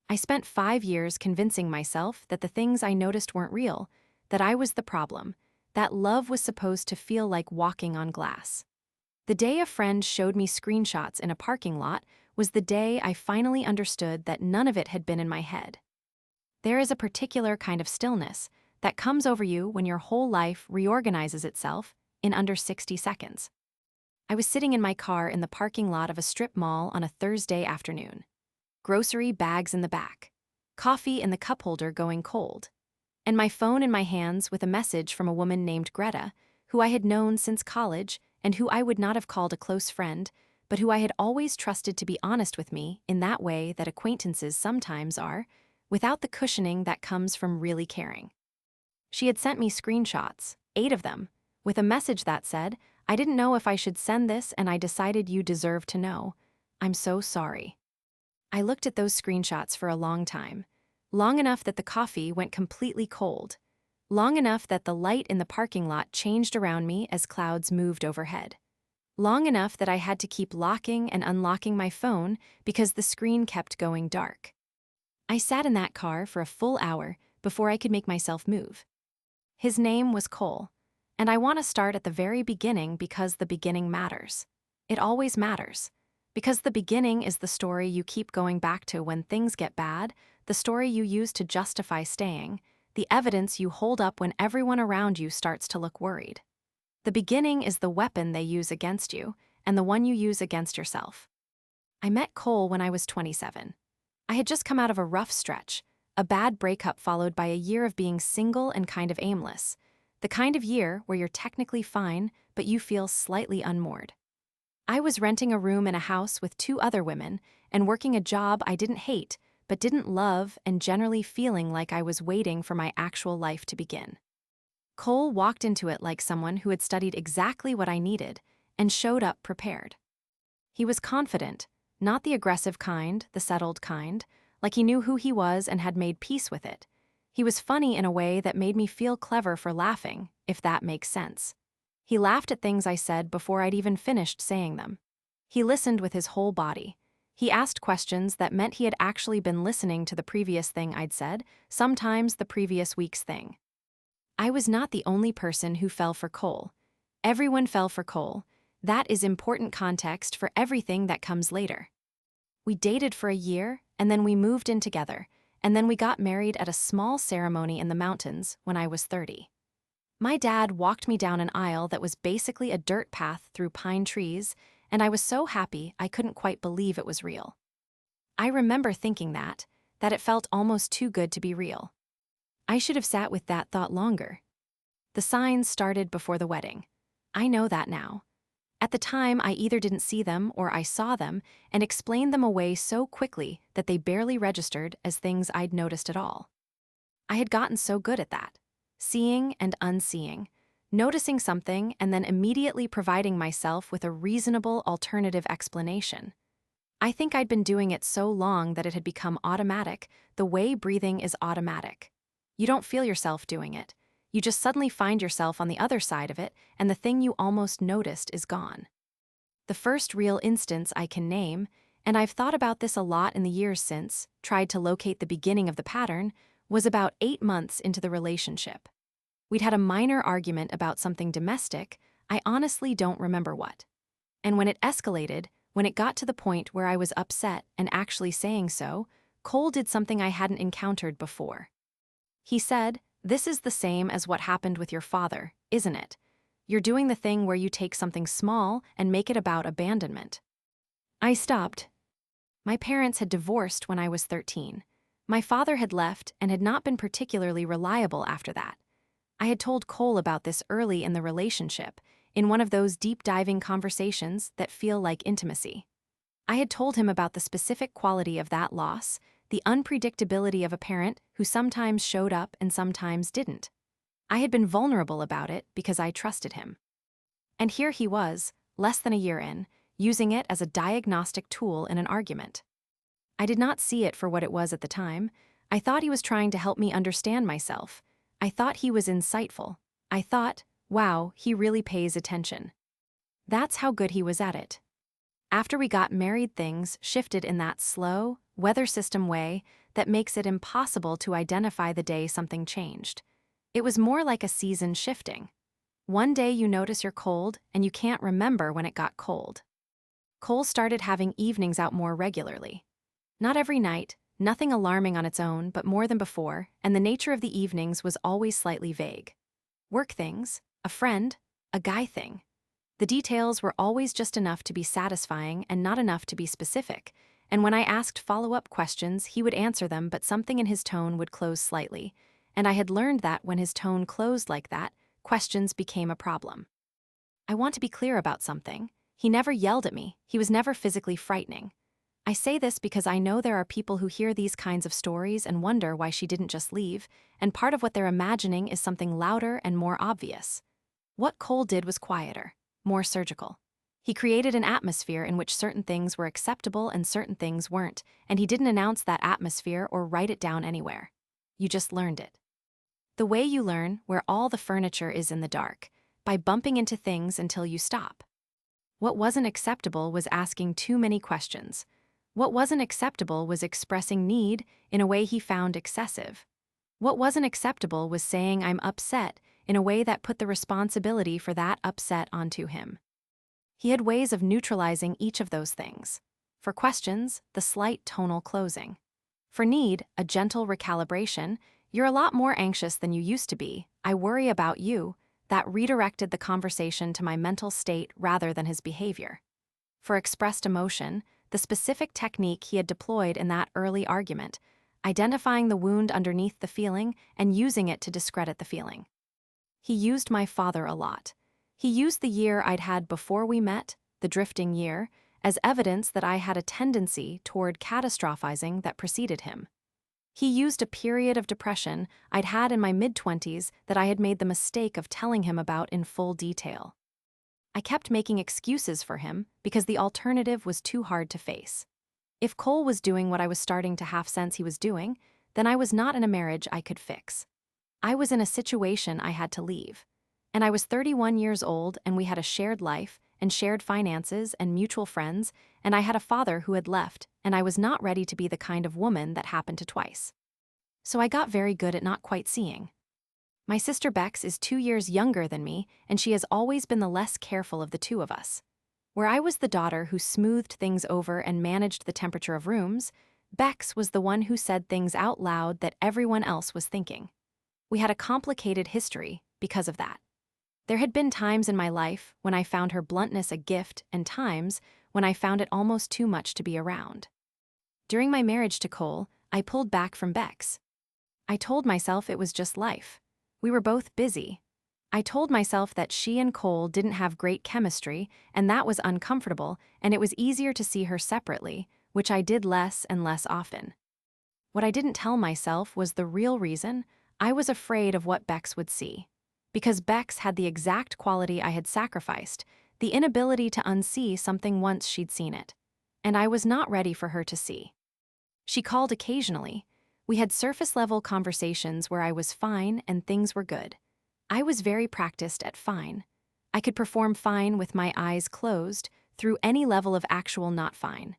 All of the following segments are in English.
I spent 5 years convincing myself that the things I noticed weren't real, that I was the problem, that love was supposed to feel like walking on glass. The day a friend showed me screenshots in a parking lot was the day I finally understood that none of it had been in my head. There is a particular kind of stillness that comes over you when your whole life reorganizes itself in under 60 seconds. I was sitting in my car in the parking lot of a strip mall on a Thursday afternoon. Grocery bags in the back, coffee in the cup holder going cold, and my phone in my hands with a message from a woman named Greta, who I had known since college and who I would not have called a close friend, but who I had always trusted to be honest with me in that way that acquaintances sometimes are, without the cushioning that comes from really caring. She had sent me screenshots, 8 of them, with a message that said, "I didn't know if I should send this and I decided you deserve to know. I'm so sorry." I looked at those screenshots for a long time, long enough that the coffee went completely cold, long enough that the light in the parking lot changed around me as clouds moved overhead, long enough that I had to keep locking and unlocking my phone because the screen kept going dark. I sat in that car for a full hour before I could make myself move. His name was Cole, and I want to start at the very beginning because the beginning matters. It always matters. Because the beginning is the story you keep going back to when things get bad, the story you use to justify staying, the evidence you hold up when everyone around you starts to look worried. The beginning is the weapon they use against you, and the one you use against yourself. I met Cole when I was 27. I had just come out of a rough stretch, a bad breakup followed by a year of being single and kind of aimless, the kind of year where you're technically fine, but you feel slightly unmoored. I was renting a room in a house with 2 other women and working a job I didn't hate but didn't love and generally feeling like I was waiting for my actual life to begin. Cole walked into it like someone who had studied exactly what I needed and showed up prepared. He was confident, not the aggressive kind, the settled kind, like he knew who he was and had made peace with it. He was funny in a way that made me feel clever for laughing, if that makes sense. He laughed at things I said before I'd even finished saying them. He listened with his whole body. He asked questions that meant he had actually been listening to the previous thing I'd said, sometimes the previous week's thing. I was not the only person who fell for Cole. Everyone fell for Cole. That is important context for everything that comes later. We dated for a year, and then we moved in together, and then we got married at a small ceremony in the mountains when I was 30. My dad walked me down an aisle that was basically a dirt path through pine trees, and I was so happy I couldn't quite believe it was real. I remember thinking that it felt almost too good to be real. I should have sat with that thought longer. The signs started before the wedding. I know that now. At the time, I either didn't see them or I saw them and explained them away so quickly that they barely registered as things I'd noticed at all. I had gotten so good at that. Seeing and unseeing, noticing something and then immediately providing myself with a reasonable alternative explanation. I think I'd been doing it so long that it had become automatic, the way breathing is automatic. You don't feel yourself doing it. You just suddenly find yourself on the other side of it, and the thing you almost noticed is gone. The first real instance I can name, and I've thought about this a lot in the years since, tried to locate the beginning of the pattern, was about 8 months into the relationship. We'd had a minor argument about something domestic, I honestly don't remember what. And when it escalated, when it got to the point where I was upset and actually saying so, Cole did something I hadn't encountered before. He said, "This is the same as what happened with your father, isn't it? You're doing the thing where you take something small and make it about abandonment." I stopped. My parents had divorced when I was 13. My father had left and had not been particularly reliable after that. I had told Cole about this early in the relationship, in one of those deep-diving conversations that feel like intimacy. I had told him about the specific quality of that loss, the unpredictability of a parent who sometimes showed up and sometimes didn't. I had been vulnerable about it because I trusted him. And here he was, less than a year in, using it as a diagnostic tool in an argument. I did not see it for what it was at the time. I thought he was trying to help me understand myself. I thought he was insightful. I thought, wow, he really pays attention. That's how good he was at it. After we got married, things shifted in that slow, weather system way that makes it impossible to identify the day something changed. It was more like a season shifting. One day you notice you're cold, and you can't remember when it got cold. Cole started having evenings out more regularly. Not every night, nothing alarming on its own, but more than before, and the nature of the evenings was always slightly vague. Work things, a friend, a guy thing. The details were always just enough to be satisfying and not enough to be specific, and when I asked follow-up questions, he would answer them, but something in his tone would close slightly, and I had learned that when his tone closed like that, questions became a problem. I want to be clear about something. He never yelled at me. He was never physically frightening. I say this because I know there are people who hear these kinds of stories and wonder why she didn't just leave, and part of what they're imagining is something louder and more obvious. What Cole did was quieter, more surgical. He created an atmosphere in which certain things were acceptable and certain things weren't, and he didn't announce that atmosphere or write it down anywhere. You just learned it. The way you learn, where all the furniture is in the dark, by bumping into things until you stop. What wasn't acceptable was asking too many questions. What wasn't acceptable was expressing need in a way he found excessive. What wasn't acceptable was saying I'm upset in a way that put the responsibility for that upset onto him. He had ways of neutralizing each of those things. For questions, the slight tonal closing. For need, a gentle recalibration. You're a lot more anxious than you used to be. I worry about you. That redirected the conversation to my mental state rather than his behavior. For expressed emotion, the specific technique he had deployed in that early argument, identifying the wound underneath the feeling and using it to discredit the feeling. He used my father a lot. He used the year I'd had before we met, the drifting year, as evidence that I had a tendency toward catastrophizing that preceded him. He used a period of depression I'd had in my mid-20s that I had made the mistake of telling him about in full detail. I kept making excuses for him because the alternative was too hard to face. If Cole was doing what I was starting to half sense he was doing, then I was not in a marriage I could fix. I was in a situation I had to leave. And I was 31 years old, and we had a shared life, and shared finances, and mutual friends, and I had a father who had left, and I was not ready to be the kind of woman that happened to twice. So I got very good at not quite seeing. My sister Bex is 2 years younger than me, and she has always been the less careful of the two of us. Where I was the daughter who smoothed things over and managed the temperature of rooms, Bex was the one who said things out loud that everyone else was thinking. We had a complicated history because of that. There had been times in my life when I found her bluntness a gift and times when I found it almost too much to be around. During my marriage to Cole, I pulled back from Bex. I told myself it was just life. We were both busy. I told myself that she and Cole didn't have great chemistry, and that was uncomfortable, and it was easier to see her separately, which I did less and less often. What I didn't tell myself was the real reason. I was afraid of what Bex would see. Because Bex had the exact quality I had sacrificed, the inability to unsee something once she'd seen it. And I was not ready for her to see. She called occasionally. We had surface-level conversations where I was fine and things were good. I was very practiced at fine. I could perform fine with my eyes closed through any level of actual not fine.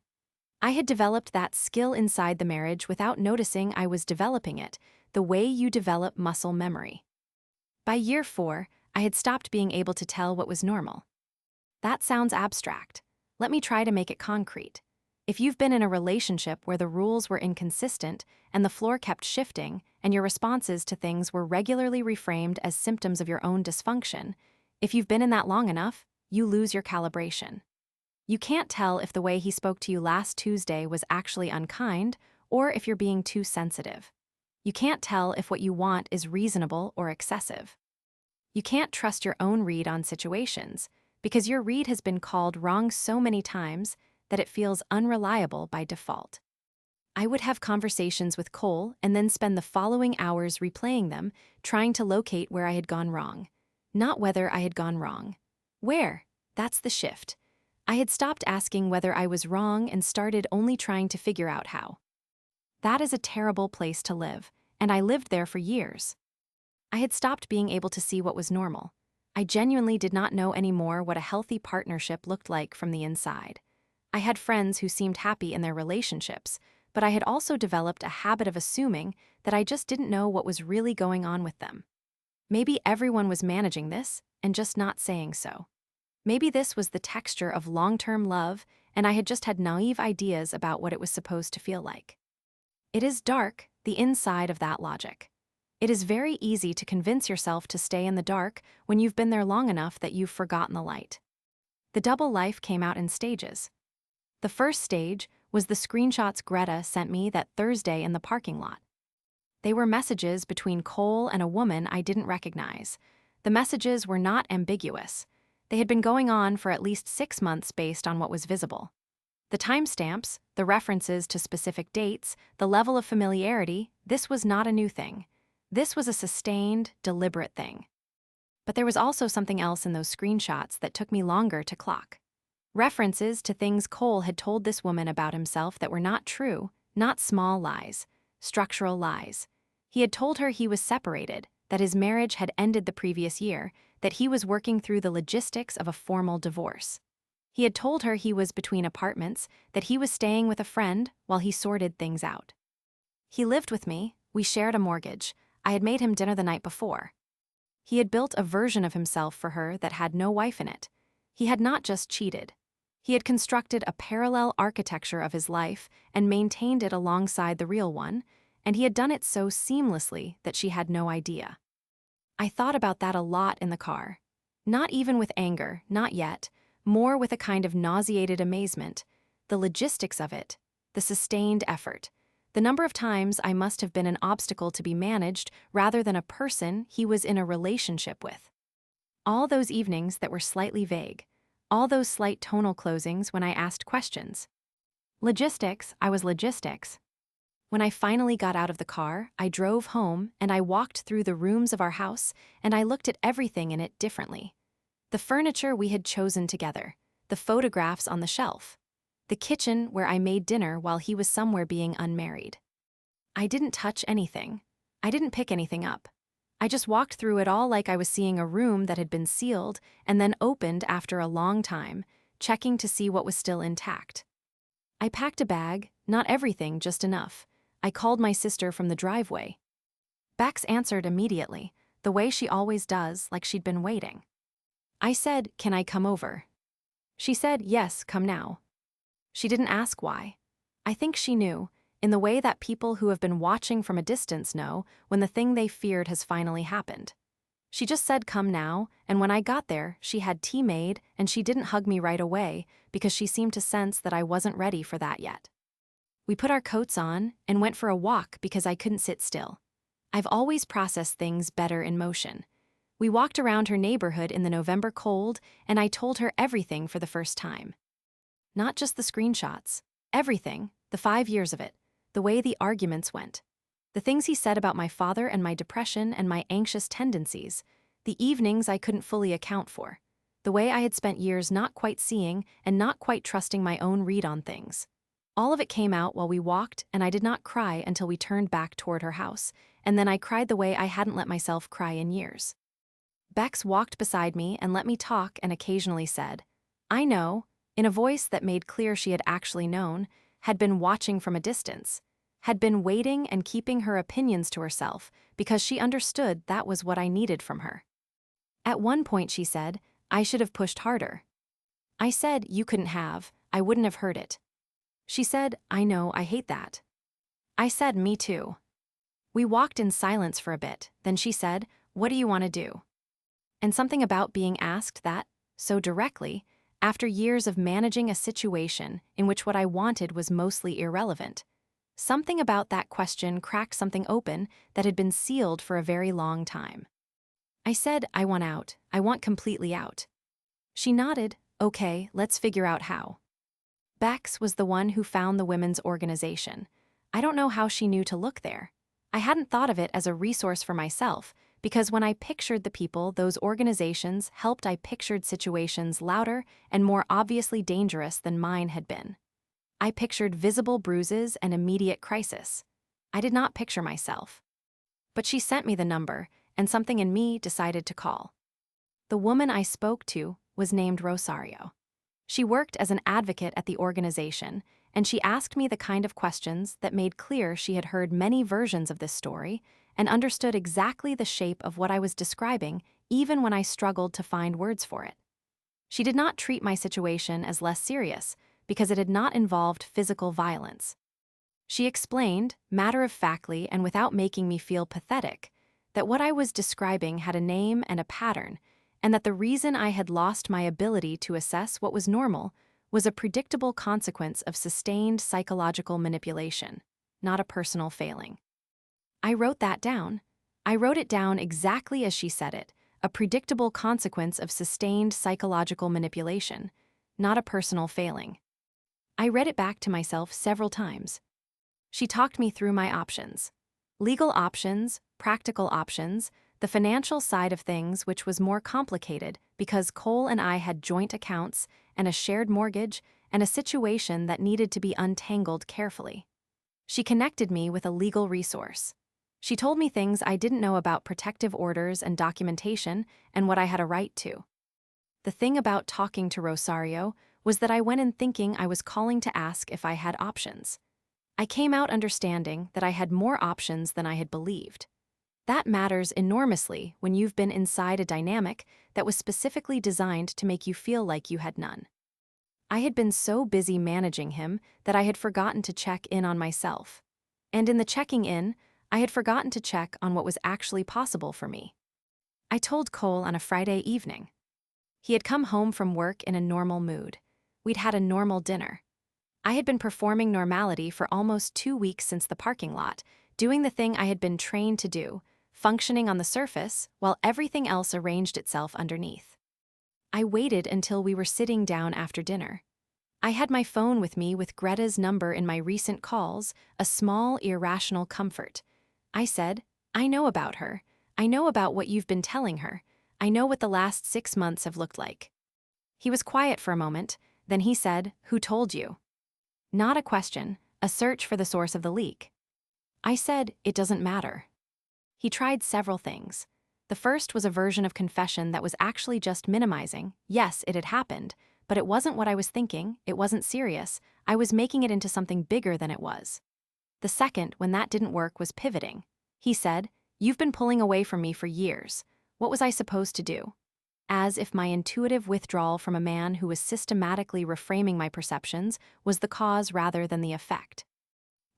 I had developed that skill inside the marriage without noticing I was developing it, the way you develop muscle memory. By year 4, I had stopped being able to tell what was normal. That sounds abstract. Let me try to make it concrete. If you've been in a relationship where the rules were inconsistent and the floor kept shifting and your responses to things were regularly reframed as symptoms of your own dysfunction, if you've been in that long enough, you lose your calibration. You can't tell if the way he spoke to you last Tuesday was actually unkind or if you're being too sensitive. You can't tell if what you want is reasonable or excessive. You can't trust your own read on situations because your read has been called wrong so many times that it feels unreliable by default. I would have conversations with Cole and then spend the following hours replaying them, trying to locate where I had gone wrong. Not whether I had gone wrong. Where? That's the shift. I had stopped asking whether I was wrong and started only trying to figure out how. That is a terrible place to live, and I lived there for years. I had stopped being able to see what was normal. I genuinely did not know anymore what a healthy partnership looked like from the inside. I had friends who seemed happy in their relationships, but I had also developed a habit of assuming that I just didn't know what was really going on with them. Maybe everyone was managing this and just not saying so. Maybe this was the texture of long-term love, and I had just had naive ideas about what it was supposed to feel like. It is dark, the inside of that logic. It is very easy to convince yourself to stay in the dark when you've been there long enough that you've forgotten the light. The double life came out in stages. The first stage was the screenshots Greta sent me that Thursday in the parking lot. They were messages between Cole and a woman I didn't recognize. The messages were not ambiguous. They had been going on for at least 6 months based on what was visible. The timestamps, the references to specific dates, the level of familiarity, this was not a new thing. This was a sustained, deliberate thing. But there was also something else in those screenshots that took me longer to clock. References to things Cole had told this woman about himself that were not true, not small lies, structural lies. He had told her he was separated, that his marriage had ended the previous year, that he was working through the logistics of a formal divorce. He had told her he was between apartments, that he was staying with a friend while he sorted things out. He lived with me, we shared a mortgage, I had made him dinner the night before. He had built a version of himself for her that had no wife in it. He had not just cheated. He had constructed a parallel architecture of his life and maintained it alongside the real one, and he had done it so seamlessly that she had no idea. I thought about that a lot in the car. Not even with anger, not yet, more with a kind of nauseated amazement. The logistics of it, the sustained effort, the number of times I must have been an obstacle to be managed rather than a person he was in a relationship with. All those evenings that were slightly vague, all those slight tonal closings when I asked questions. Logistics, I was logistics. When I finally got out of the car, I drove home and I walked through the rooms of our house and I looked at everything in it differently. The furniture we had chosen together, the photographs on the shelf, the kitchen where I made dinner while he was somewhere being unmarried. I didn't touch anything. I didn't pick anything up. I just walked through it all like I was seeing a room that had been sealed and then opened after a long time, checking to see what was still intact. I packed a bag, not everything, just enough. I called my sister from the driveway. Bex answered immediately, the way she always does, like she'd been waiting. I said, "Can I come over?" She said, "Yes, come now." She didn't ask why. I think she knew, in the way that people who have been watching from a distance know when the thing they feared has finally happened. She just said, "Come now," and when I got there, she had tea made and she didn't hug me right away because she seemed to sense that I wasn't ready for that yet. We put our coats on and went for a walk because I couldn't sit still. I've always processed things better in motion. We walked around her neighborhood in the November cold, and I told her everything for the first time. Not just the screenshots. Everything, the 5 years of it, the way the arguments went. The things he said about my father and my depression and my anxious tendencies. The evenings I couldn't fully account for. The way I had spent years not quite seeing and not quite trusting my own read on things. All of it came out while we walked, and I did not cry until we turned back toward her house, and then I cried the way I hadn't let myself cry in years. Bex walked beside me and let me talk and occasionally said, "I know," in a voice that made clear she had actually known, had been watching from a distance, had been waiting and keeping her opinions to herself because she understood that was what I needed from her. At one point she said, "I should have pushed harder." I said, "You couldn't have, I wouldn't have heard it." She said, "I know, I hate that." I said, "Me too." We walked in silence for a bit, then she said, "What do you want to do?" And something about being asked that, so directly, after years of managing a situation in which what I wanted was mostly irrelevant. Something about that question cracked something open that had been sealed for a very long time. I said, "I want out. I want completely out." She nodded, "Okay, let's figure out how." Bex was the one who found the women's organization. I don't know how she knew to look there. I hadn't thought of it as a resource for myself, because when I pictured the people those organizations helped, I pictured situations louder and more obviously dangerous than mine had been. I pictured visible bruises and immediate crisis. I did not picture myself. But she sent me the number, and something in me decided to call. The woman I spoke to was named Rosario. She worked as an advocate at the organization, and she asked me the kind of questions that made clear she had heard many versions of this story and understood exactly the shape of what I was describing, even when I struggled to find words for it. She did not treat my situation as less serious because it had not involved physical violence. She explained, matter-of-factly and without making me feel pathetic, that what I was describing had a name and a pattern, and that the reason I had lost my ability to assess what was normal was a predictable consequence of sustained psychological manipulation, not a personal failing. I wrote that down. I wrote it down exactly as she said it, a predictable consequence of sustained psychological manipulation, not a personal failing. I read it back to myself several times. She talked me through my options. Legal options, practical options, the financial side of things, which was more complicated because Cole and I had joint accounts and a shared mortgage and a situation that needed to be untangled carefully. She connected me with a legal resource. She told me things I didn't know about protective orders and documentation and what I had a right to. The thing about talking to Rosario was that I went in thinking I was calling to ask if I had options. I came out understanding that I had more options than I had believed. That matters enormously when you've been inside a dynamic that was specifically designed to make you feel like you had none. I had been so busy managing him that I had forgotten to check in on myself. And in the checking in, I had forgotten to check on what was actually possible for me. I told Cole on a Friday evening. He had come home from work in a normal mood. We'd had a normal dinner. I had been performing normality for almost 2 weeks since the parking lot, doing the thing I had been trained to do, functioning on the surface while everything else arranged itself underneath. I waited until we were sitting down after dinner. I had my phone with me with Greta's number in my recent calls, a small, irrational comfort. I said, I know about her. I know about what you've been telling her. I know what the last 6 months have looked like. He was quiet for a moment, then he said, Who told you? Not a question, a search for the source of the leak. I said, It doesn't matter. He tried several things. The first was a version of confession that was actually just minimizing. Yes, it had happened, but it wasn't what I was thinking, it wasn't serious, I was making it into something bigger than it was. The second, when that didn't work, was pivoting. He said, You've been pulling away from me for years. What was I supposed to do? As if my intuitive withdrawal from a man who was systematically reframing my perceptions was the cause rather than the effect.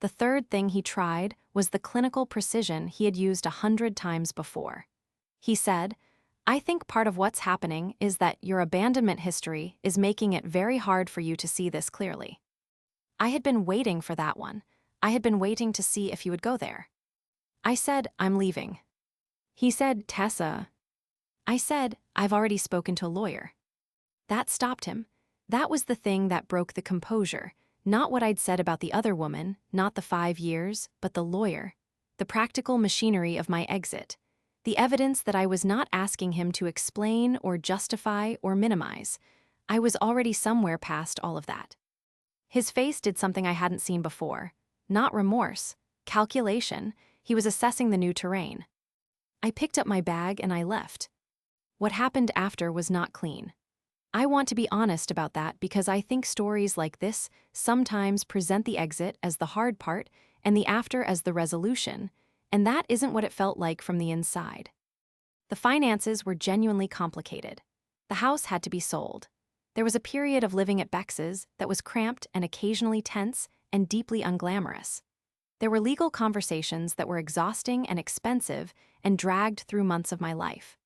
The third thing he tried was the clinical precision he had used 100 times before. He said, I think part of what's happening is that your abandonment history is making it very hard for you to see this clearly. I had been waiting for that one. I had been waiting to see if he would go there. I said, I'm leaving. He said, Tessa. I said, I've already spoken to a lawyer. That stopped him. That was the thing that broke the composure, not what I'd said about the other woman, not the 5 years, but the lawyer, the practical machinery of my exit, the evidence that I was not asking him to explain or justify or minimize. I was already somewhere past all of that. His face did something I hadn't seen before. Not remorse, calculation. He was assessing the new terrain. I picked up my bag and I left. What happened after was not clean. I want to be honest about that because I think stories like this sometimes present the exit as the hard part and the after as the resolution, and that isn't what it felt like from the inside. The finances were genuinely complicated. The house had to be sold. There was a period of living at Bex's that was cramped and occasionally tense and deeply unglamorous. There were legal conversations that were exhausting and expensive and dragged through months of my life.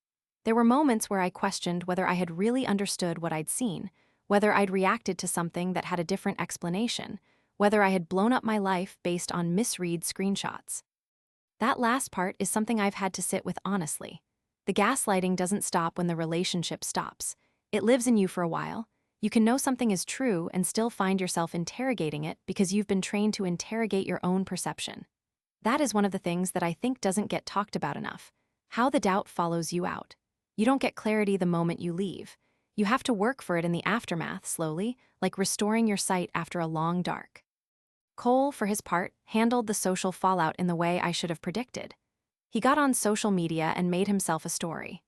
There were moments where I questioned whether I had really understood what I'd seen, whether I'd reacted to something that had a different explanation, whether I had blown up my life based on misread screenshots. That last part is something I've had to sit with honestly. The gaslighting doesn't stop when the relationship stops. It lives in you for a while. You can know something is true and still find yourself interrogating it because you've been trained to interrogate your own perception. That is one of the things that I think doesn't get talked about enough. How the doubt follows you out. You don't get clarity the moment you leave. You have to work for it in the aftermath slowly, like restoring your sight after a long dark. Cole, for his part, handled the social fallout in the way I should have predicted. He got on social media and made himself a story.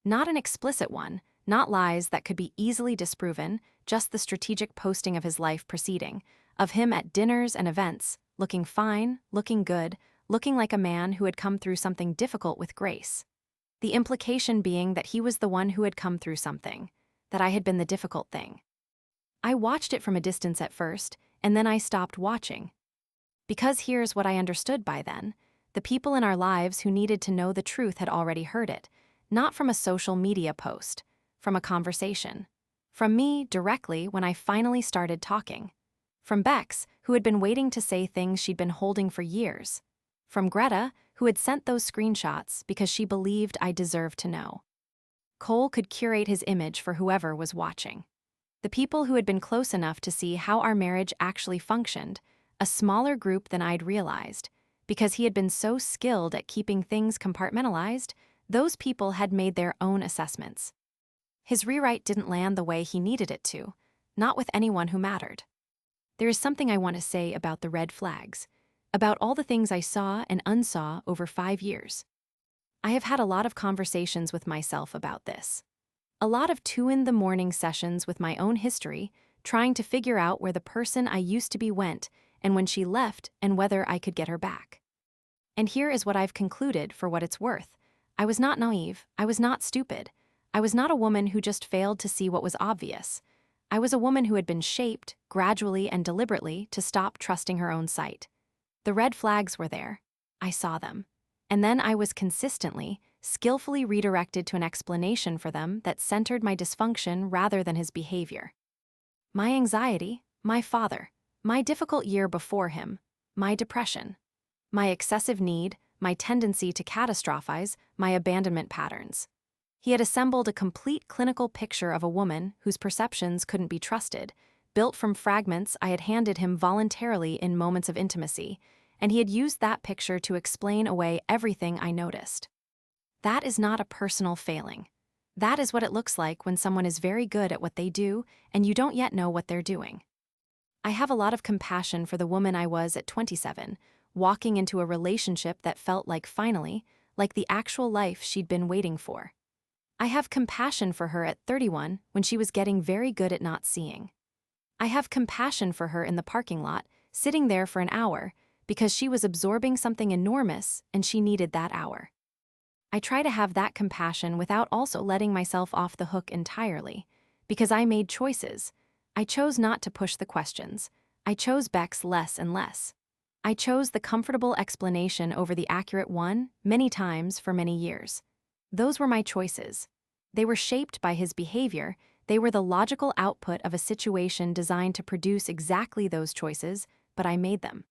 Not an explicit one, not lies that could be easily disproven, just the strategic posting of his life proceeding, of him at dinners and events, looking fine, looking good, looking like a man who had come through something difficult with grace. The implication being that he was the one who had come through something, that I had been the difficult thing. I watched it from a distance at first, and then I stopped watching. Because here's what I understood by then: the people in our lives who needed to know the truth had already heard it, not from a social media post, from a conversation. From me, directly, when I finally started talking. From Bex, who had been waiting to say things she'd been holding for years. From Greta, who had sent those screenshots because she believed I deserved to know. Cole could curate his image for whoever was watching. The people who had been close enough to see how our marriage actually functioned, a smaller group than I'd realized. Because he had been so skilled at keeping things compartmentalized, those people had made their own assessments. His rewrite didn't land the way he needed it to, not with anyone who mattered. There is something I want to say about the red flags, about all the things I saw and unsaw over 5 years. I have had a lot of conversations with myself about this. A lot of 2 in the morning sessions with my own history, trying to figure out where the person I used to be went and when she left and whether I could get her back. And here is what I've concluded for what it's worth. I was not naive, I was not stupid. I was not a woman who just failed to see what was obvious. I was a woman who had been shaped, gradually and deliberately, to stop trusting her own sight. The red flags were there. I saw them. And then I was consistently, skillfully redirected to an explanation for them that centered my dysfunction rather than his behavior. My anxiety, my father, my difficult year before him, my depression, my excessive need, my tendency to catastrophize, my abandonment patterns. He had assembled a complete clinical picture of a woman whose perceptions couldn't be trusted, built from fragments I had handed him voluntarily in moments of intimacy, and he had used that picture to explain away everything I noticed. That is not a personal failing. That is what it looks like when someone is very good at what they do and you don't yet know what they're doing. I have a lot of compassion for the woman I was at 27, walking into a relationship that felt like finally, like the actual life she'd been waiting for. I have compassion for her at 31 when she was getting very good at not seeing. I have compassion for her in the parking lot, sitting there for an hour, because she was absorbing something enormous and she needed that hour. I try to have that compassion without also letting myself off the hook entirely, because I made choices. I chose not to push the questions. I chose Bex less and less. I chose the comfortable explanation over the accurate one, many times for many years. Those were my choices. They were shaped by his behavior. They were the logical output of a situation designed to produce exactly those choices, but I made them.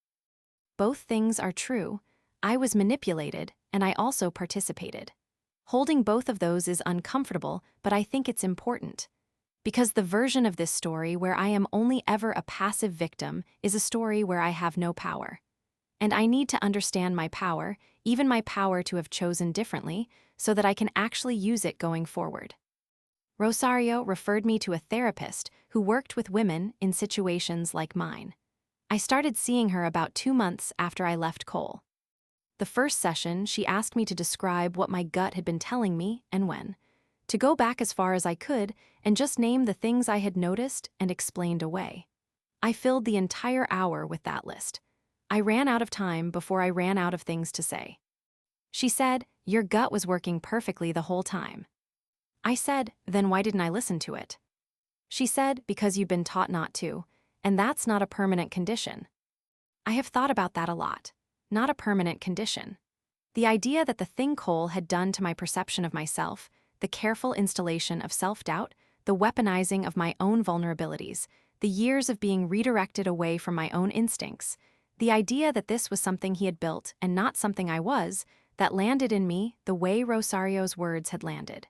Both things are true. I was manipulated, and I also participated. Holding both of those is uncomfortable, but I think it's important. Because the version of this story where I am only ever a passive victim is a story where I have no power. And I need to understand my power, even my power to have chosen differently, so that I can actually use it going forward. Rosario referred me to a therapist who worked with women in situations like mine. I started seeing her about 2 months after I left Cole. The first session, she asked me to describe what my gut had been telling me and when, to go back as far as I could and just name the things I had noticed and explained away. I filled the entire hour with that list. I ran out of time before I ran out of things to say. She said, "Your gut was working perfectly the whole time." I said, "Then why didn't I listen to it?" She said, "Because you've been taught not to, and that's not a permanent condition." I have thought about that a lot. Not a permanent condition. The idea that the thing Cole had done to my perception of myself, the careful installation of self-doubt, the weaponizing of my own vulnerabilities, the years of being redirected away from my own instincts, the idea that this was something he had built and not something I was, that landed in me the way Rosario's words had landed.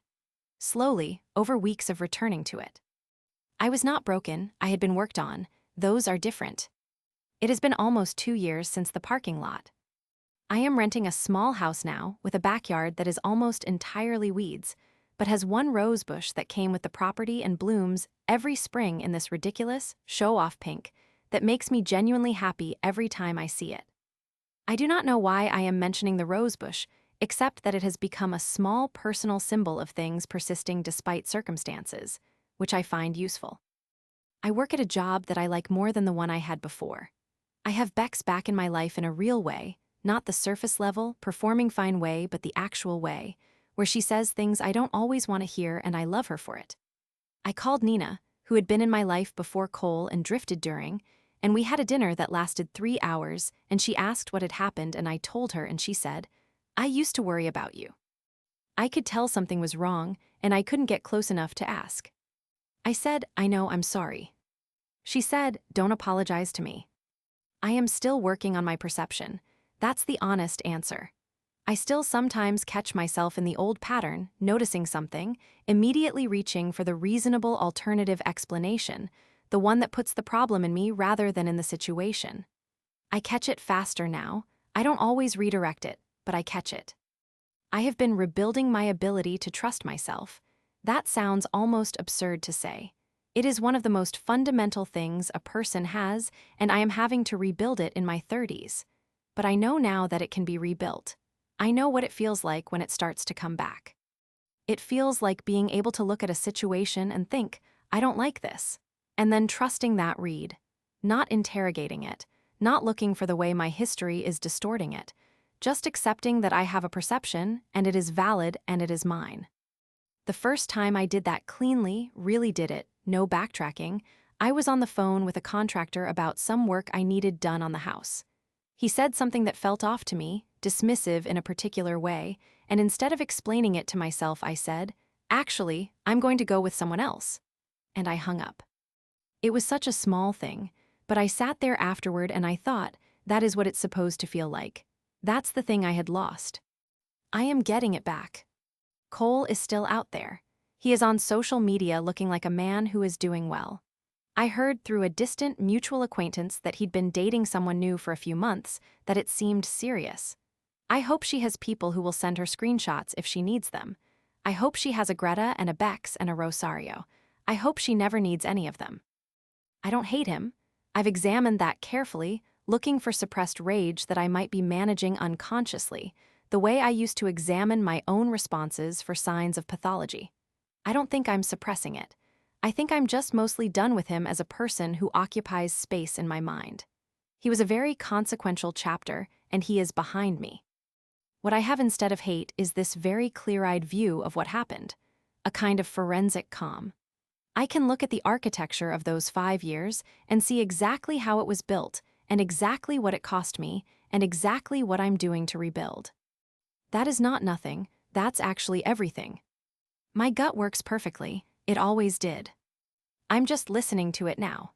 Slowly, over weeks of returning to it. I was not broken, I had been worked on. Those are different. It has been almost 2 years since the parking lot. I am renting a small house now with a backyard that is almost entirely weeds, but has one rose bush that came with the property and blooms every spring in this ridiculous, show-off pink that makes me genuinely happy every time I see it. I do not know why I am mentioning the rose bush, except that it has become a small personal symbol of things persisting despite circumstances, which I find useful. I work at a job that I like more than the one I had before. I have Bex back in my life in a real way, not the surface level, performing fine way, but the actual way, where she says things I don't always want to hear and I love her for it. I called Nina, who had been in my life before Cole and drifted during, and we had a dinner that lasted 3 hours, and she asked what had happened and I told her and she said, I used to worry about you. I could tell something was wrong, and I couldn't get close enough to ask. I said, I know, I'm sorry. She said, don't apologize to me. I am still working on my perception. That's the honest answer. I still sometimes catch myself in the old pattern, noticing something, immediately reaching for the reasonable alternative explanation, the one that puts the problem in me rather than in the situation. I catch it faster now. I don't always redirect it, but I catch it. I have been rebuilding my ability to trust myself. That sounds almost absurd to say. It is one of the most fundamental things a person has, and I am having to rebuild it in my 30s. But I know now that it can be rebuilt. I know what it feels like when it starts to come back. It feels like being able to look at a situation and think, I don't like this, and then trusting that read, not interrogating it, not looking for the way my history is distorting it, just accepting that I have a perception and it is valid and it is mine. The first time I did that cleanly, really did it, no backtracking, I was on the phone with a contractor about some work I needed done on the house. He said something that felt off to me, dismissive in a particular way, and instead of explaining it to myself, I said, actually, I'm going to go with someone else. And I hung up. It was such a small thing, but I sat there afterward and I thought, that is what it's supposed to feel like. That's the thing I had lost. I am getting it back. Cole is still out there. He is on social media looking like a man who is doing well. I heard through a distant mutual acquaintance that he'd been dating someone new for a few months, that it seemed serious. I hope she has people who will send her screenshots if she needs them. I hope she has a Greta and a Bex and a Rosario. I hope she never needs any of them. I don't hate him. I've examined that carefully, looking for suppressed rage that I might be managing unconsciously, the way I used to examine my own responses for signs of pathology. I don't think I'm suppressing it. I think I'm just mostly done with him as a person who occupies space in my mind. He was a very consequential chapter, and he is behind me. What I have instead of hate is this very clear-eyed view of what happened, a kind of forensic calm. I can look at the architecture of those 5 years and see exactly how it was built, and exactly what it cost me, and exactly what I'm doing to rebuild. That is not nothing, that's actually everything. My gut works perfectly, it always did. I'm just listening to it now.